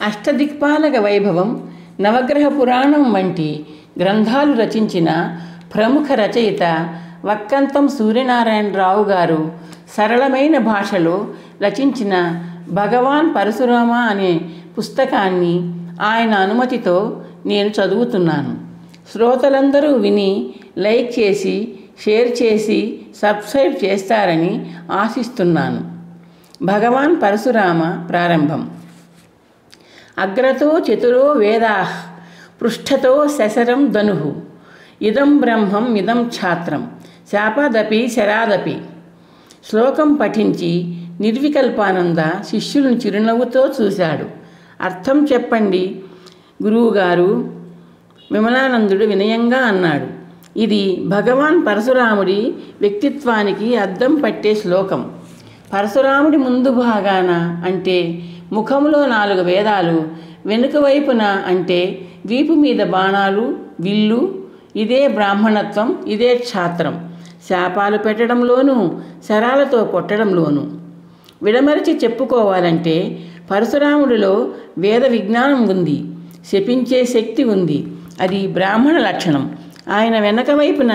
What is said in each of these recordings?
అష్టదిక్పాలక వైభవం, నవగ్రహ పురాణం వంటి గ్రంథాలు రచించిన ప్రముఖ రచయిత వక్కంతం సూర్యనారాయణరావు గారు సరళమైన భాషలో రచించిన భగవాన్ పరశురామ అనే పుస్తకాన్ని ఆయన అనుమతితో నేను చదువుతున్నాను. శ్రోతలందరూ విని లైక్ చేసి, షేర్ చేసి, సబ్స్క్రైబ్ చేస్తారని ఆశిస్తున్నాను. భగవాన్ పరశురామ ప్రారంభం. అగ్రతో చతురో వేదాః పృష్ఠతో శశరం ధనుః ఇదం బ్రహ్మం ఇదం ఛాత్రం శాపదపి శరాదపి. శ్లోకం పఠించి నిర్వికల్పానంద శిష్యులను చిరునవ్వుతో చూశాడు. అర్థం చెప్పండి గురువుగారు, విమలానందుడు వినయంగా అన్నాడు. ఇది భగవాన్ పరశురాముడి వ్యక్తిత్వానికి అద్దం పట్టే శ్లోకం. పరశురాముడి ముందు భాగాన అంటే ముఖంలో 4 వేదాలు, వెనుక వైపున అంటే వీపు మీద బాణాలు, విల్లు. ఇదే బ్రాహ్మణత్వం, ఇదే క్షాత్రం. శాపాలు పెట్టడంలోనూ, శరాలతో కొట్టడంలోనూ. విడమరిచి చెప్పుకోవాలంటే పరశురాముడిలో వేద విజ్ఞానం ఉంది, శపించే శక్తి ఉంది. అది బ్రాహ్మణ లక్షణం. ఆయన వెనక వైపున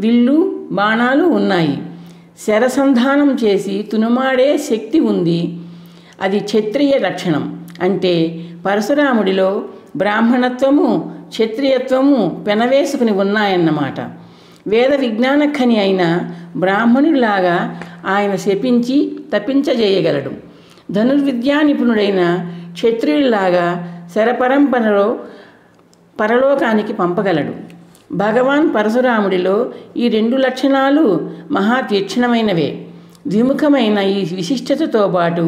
విల్లు, బాణాలు ఉన్నాయి. శరసంధానం చేసి తునుమాడే శక్తి ఉంది. అది క్షత్రియ లక్షణం. అంటే పరశురాముడిలో బ్రాహ్మణత్వము, క్షత్రియత్వము పెనవేసుకుని ఉన్నాయన్నమాట. వేద విజ్ఞాన ఖని అయిన బ్రాహ్మణుడిలాగా ఆయన శపించి తప్పించజేయగలడు. ధనుర్విద్యా నిపుణుడైన క్షత్రియుడిలాగా శరపరంపరలో పరలోకానికి పంపగలడు. భగవాన్ పరశురాముడిలో ఈ 2 లక్షణాలు మహా తీక్షణమైనవే. ద్విముఖమైన ఈ విశిష్టతతో పాటు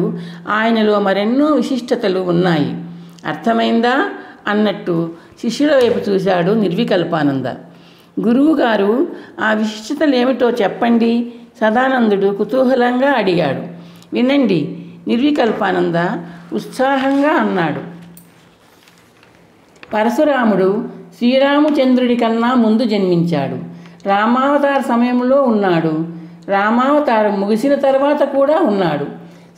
ఆయనలో మరెన్నో విశిష్టతలు ఉన్నాయి. అర్థమైందా అన్నట్టు శిష్యుల వైపు చూశాడు నిర్వికల్పానంద. గురువుగారు, ఆ విశిష్టతలేమిటో చెప్పండి సదానందుడు కుతూహలంగా అడిగాడు. వినండి నిర్వికల్పానంద ఉత్సాహంగా అన్నాడు. పరశురాముడు శ్రీరామచంద్రుడి కన్నా ముందు జన్మించాడు. రామావతార సమయంలో ఉన్నాడు. రామావతారం ముగిసిన తర్వాత కూడా ఉన్నాడు.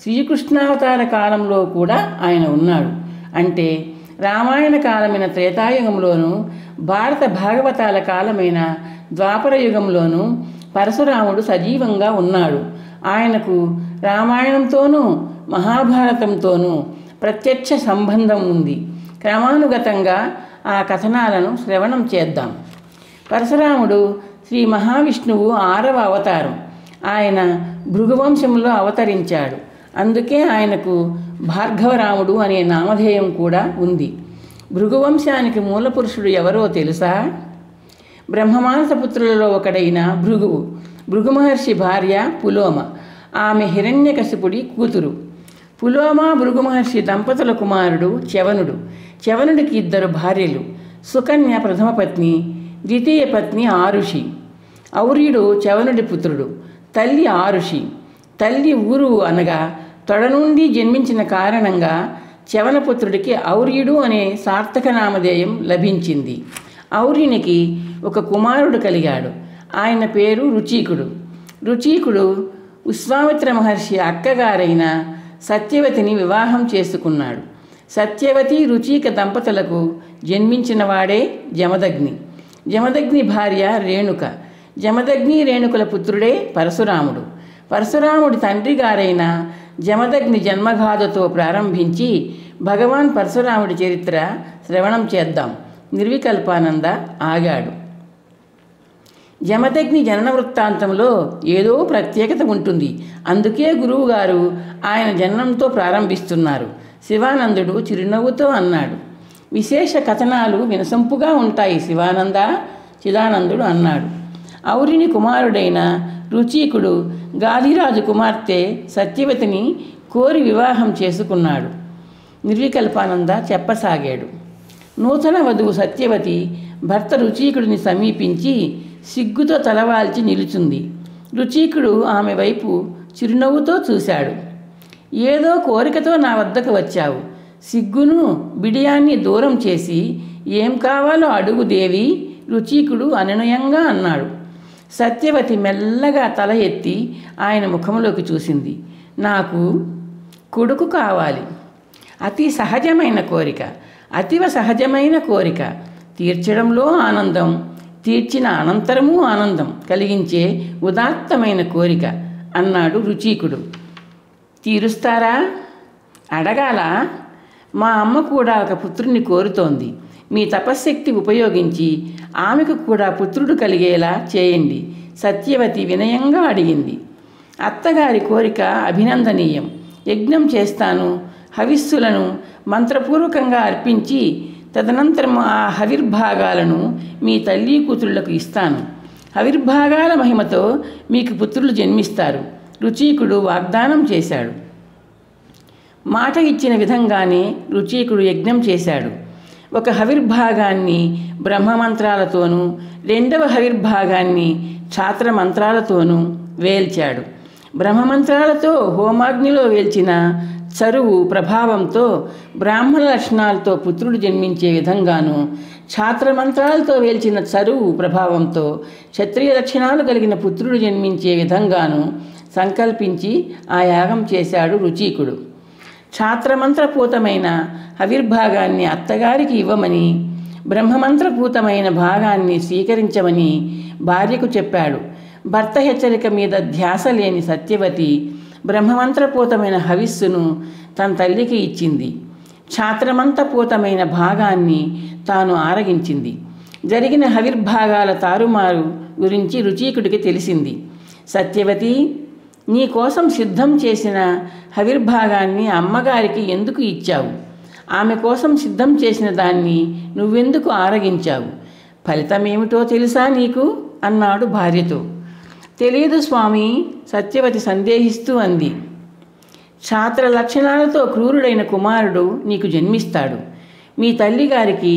శ్రీకృష్ణావతార కాలంలో కూడా ఆయన ఉన్నాడు. అంటే రామాయణ కాలమైన త్రేతాయుగంలోనూ, భారత భాగవతాల కాలమైన ద్వాపర యుగంలోనూ పరశురాముడు సజీవంగా ఉన్నాడు. ఆయనకు రామాయణంతోనూ మహాభారతంతోనూ ప్రత్యక్ష సంబంధం ఉంది. క్రమానుగతంగా ఆ కథనాలను శ్రవణం చేద్దాం. పరశురాముడు శ్రీ మహావిష్ణువు 6వ అవతారం. ఆయన భృగువంశంలో అవతరించాడు. అందుకే ఆయనకు భార్గవరాముడు అనే నామధేయం కూడా ఉంది. భృగువంశానికి మూలపురుషుడు ఎవరో తెలుసా? బ్రహ్మమానస పుత్రులలో ఒకడైన భృగువు. భృగు మహర్షి భార్య పులోమ. ఆమె హిరణ్యకశిపుడి కూతురు. పులోమ భృగు మహర్షి దంపతుల కుమారుడు చ్యవనుడు. చ్యవనుడికి 2 భార్యలు. సుకన్య ప్రథమ పత్ని, ద్వితీయ పత్ని ఆరుషి. ఔర్యుడు చ్యవనుడి పుత్రుడు. తల్లి ఆరుషి. తల్లి ఊరు అనగా తొడ నుండి జన్మించిన కారణంగా చ్యవనపుత్రుడికి ఔర్యుడు అనే సార్థక నామధేయం లభించింది. ఔర్యునికి ఒక కుమారుడు కలిగాడు. ఆయన పేరు రుచీకుడు. రుచీకుడు విశ్వామిత్ర మహర్షి అక్కగారైన సత్యవతిని వివాహం చేసుకున్నాడు. సత్యవతి రుచీక దంపతులకు జన్మించిన వాడే జమదగ్ని. జమదగ్ని భార్య రేణుక. జమదగ్ని రేణుకుల పుత్రుడే పరశురాముడు. పరశురాముడి తండ్రి గారైన జమదగ్ని జన్మగాథతో ప్రారంభించి భగవాన్ పరశురాముడి చరిత్ర శ్రవణం చేద్దాం. నిర్వికల్పానంద ఆగాడు. జమదగ్ని జనన వృత్తాంతంలో ఏదో ప్రత్యేకత ఉంటుంది. అందుకే గురువుగారు ఆయన జననంతో ప్రారంభిస్తున్నారు. శివానందుడు చిరునవ్వుతో అన్నాడు. విశేష కథనాలు వినసొంపుగా ఉంటాయి శివానంద, చిదానందుడు అన్నాడు. ఔరిని కుమారుడైన రుచీకుడు గాధిరాజు కుమార్తె సత్యవతిని కోరి వివాహం చేసుకున్నాడు. నిర్వికల్పానంద చెప్పసాగాడు. నూతన వధువు సత్యవతి భర్త రుచీకుడిని సమీపించి సిగ్గుతో తలవాల్చి నిలుచుంది. రుచీకుడు ఆమె వైపు చిరునవ్వుతో చూశాడు. ఏదో కోరికతో నా వద్దకు వచ్చావు. సిగ్గును బిడియాన్ని దూరం చేసి ఏం కావాలో అడుగు దేవి, రుచీకుడు అనునయంగా అన్నాడు. సత్యవతి మెల్లగా తల ఎత్తి ఆయన ముఖంలోకి చూసింది. నాకు కొడుకు కావాలి. అతి సహజమైన కోరిక, అతివ సహజమైన కోరిక, తీర్చడంలో ఆనందం, తీర్చిన అనంతరము ఆనందం కలిగించే ఉదాత్తమైన కోరిక అన్నాడు రుచీకుడు. తీరుస్తారా? అడగాల? మా అమ్మ కూడా ఒక పుత్రుని కోరుతోంది. మీ తపశ్శక్తి ఉపయోగించి ఆమెకు కూడా పుత్రుడు కలిగేలా చేయండి, సత్యవతి వినయంగా అడిగింది. అత్తగారి కోరిక అభినందనీయం. యజ్ఞం చేస్తాను. హవిస్సులను మంత్రపూర్వకంగా అర్పించి తదనంతరం ఆ హవిర్భాగాలను మీ తల్లి కూతుళ్లకు ఇస్తాను. హవిర్భాగాల మహిమతో మీకు పుత్రులు జన్మిస్తారు. రుచీకుడు వాగ్దానం చేశాడు. మాట ఇచ్చిన విధంగానే రుచీకుడు యజ్ఞం చేశాడు. ఒక హవిర్భాగాన్ని బ్రహ్మమంత్రాలతోనూ, రెండవ హవిర్భాగాన్ని ఛాత్ర మంత్రాలతోనూ వేల్చాడు. బ్రహ్మమంత్రాలతో హోమాగ్నిలో వేల్చిన చరువు ప్రభావంతో బ్రాహ్మణ లక్షణాలతో పుత్రుడు జన్మించే విధంగాను, ఛాత్రమంత్రాలతో వేల్చిన చరువు ప్రభావంతో క్షత్రియ లక్షణాలు కలిగిన పుత్రుడు జన్మించే విధంగాను సంకల్పించి ఆ యాగం చేశాడు రుచీకుడు. ఛాత్రమంత్రపూతమైన హవిర్భాగాన్ని అత్తగారికి ఇవ్వమని, బ్రహ్మమంత్రపూతమైన భాగాన్ని స్వీకరించమని భార్యకు చెప్పాడు. భర్త హెచ్చరిక మీద ధ్యాస లేని సత్యవతి బ్రహ్మమంత్రపూతమైన హవిస్సును తన తల్లికి ఇచ్చింది. ఛాత్రమంత్రపూతమైన భాగాన్ని తాను ఆరగించింది. జరిగిన హవిర్భాగాల తారుమారు గురించి రుచీకుడికి తెలిసింది. సత్యవతి, నీ కోసం సిద్ధం చేసిన హవిర్భాగాన్ని అమ్మగారికి ఎందుకు ఇచ్చావు? ఆమె కోసం సిద్ధం చేసిన దాన్ని నువ్వెందుకు ఆరగించావు? ఫలితమేమిటో తెలుసా నీకు? అన్నాడు భార్యతో. తెలియదు స్వామి, సత్యవతి సందేహిస్తూ అంది. ఛాత్ర లక్షణాలతో క్రూరుడైన కుమారుడు నీకు జన్మిస్తాడు. మీ తల్లిగారికి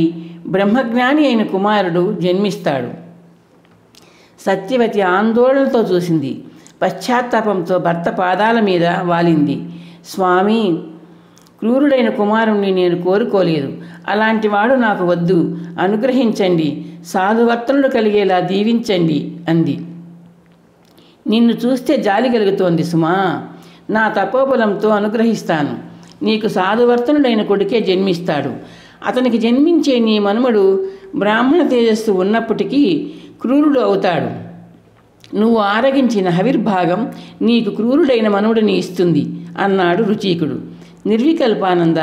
బ్రహ్మజ్ఞాని అయిన కుమారుడు జన్మిస్తాడు. సత్యవతి ఆందోళనతో చూసింది. పశ్చాత్తాపంతో భర్త పాదాల మీద వాలింది. స్వామి, క్రూరుడైన కుమారుణ్ణి నేను కోరుకోలేదు. అలాంటి వాడు నాకు వద్దు. అనుగ్రహించండి, సాధువర్తనుడు కలిగేలా దీవించండి అంది. నిన్ను చూస్తే జాలి కలుగుతోంది సుమా. నా తపోబలంతో అనుగ్రహిస్తాను. నీకు సాధువర్తనుడైన కొడుకే జన్మిస్తాడు. అతనికి జన్మించే నీ మనుమడు బ్రాహ్మణ తేజస్సు ఉన్నప్పటికీ క్రూరుడు అవుతాడు. నువ్వు ఆరగించిన హవిర్భాగం నీకు క్రూరుడైన మనువుడిని ఇస్తుంది అన్నాడు రుచీకుడు. నిర్వికల్పానంద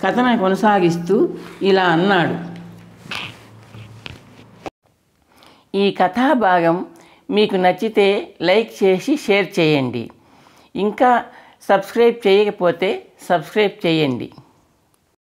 కథన కొనసాగిస్తూ ఇలా అన్నాడు. ఈ కథాభాగం మీకు నచ్చితే లైక్ చేసి షేర్ చేయండి. ఇంకా సబ్స్క్రైబ్ చేయకపోతే సబ్స్క్రైబ్ చేయండి.